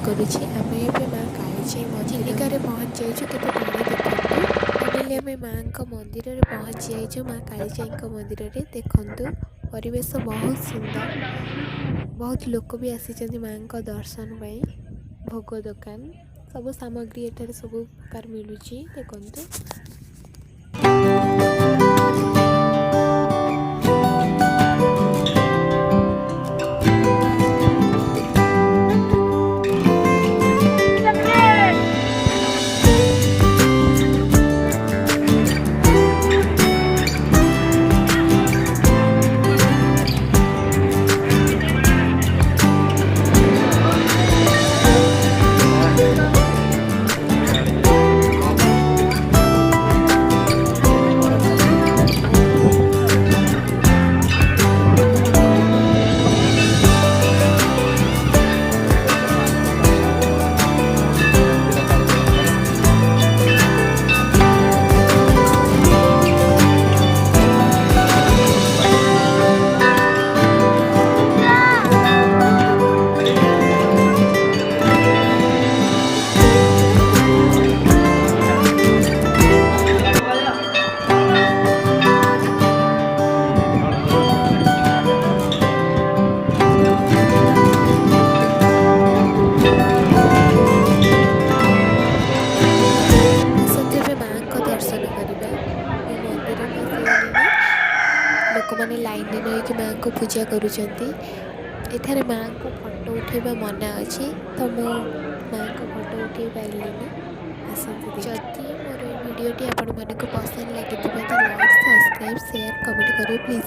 କରୁଛି। ଆମେ ଏବେ ମାଁ କାଳିଜାଇ ଚିଲିକାରେ ପହଞ୍ଚି ଯାଇଛୁ। କେତେ ପାଣି ଦେଖନ୍ତୁ। ଫାଇନାଲି ଆମେ ମାଁଙ୍କ ମନ୍ଦିରରେ ପହଞ୍ଚି ଯାଇଛୁ, ମାଁ କାଳିଜାଇଙ୍କ ମନ୍ଦିରରେ। ଦେଖନ୍ତୁ ପରିବେଶ ବହୁତ ସୁନ୍ଦର, ବହୁତ ଲୋକ ବି ଆସିଛନ୍ତି ମାଁଙ୍କ ଦର୍ଶନ ପାଇଁ। ଭୋଗ ଦୋକାନ ସବୁ ସାମଗ୍ରୀ ଏଠାରେ ସବୁ ପ୍ରକାର ମିଳୁଛି। ଦେଖନ୍ତୁ ଦର୍ଶନ କରିବା। ମୁଁ ମନ୍ଦିରରେ ଆସିଗଲିଣି। ଲୋକମାନେ ଲାଇନରେ ରହିକି ମାଁଙ୍କୁ ପୂଜା କରୁଛନ୍ତି। ଏଠାରେ ମାଁଙ୍କ ଫଟୋ ଉଠାଇବା ମନା ଅଛି, ତ ମୁଁ ମାଁଙ୍କ ଫଟୋ ଉଠାଇ ପାରିଲିନି। ଆସନ୍ତୁ, ଯଦି ମୋର ଏଇ ଭିଡ଼ିଓଟି ଆପଣମାନଙ୍କୁ ପସନ୍ଦ ଲାଗିଥିବ ତ ଲାଇକ୍, ସବସ୍କ୍ରାଇବ୍, ସେୟାର, କମେଣ୍ଟ କରିବେ ପ୍ଲିଜ୍।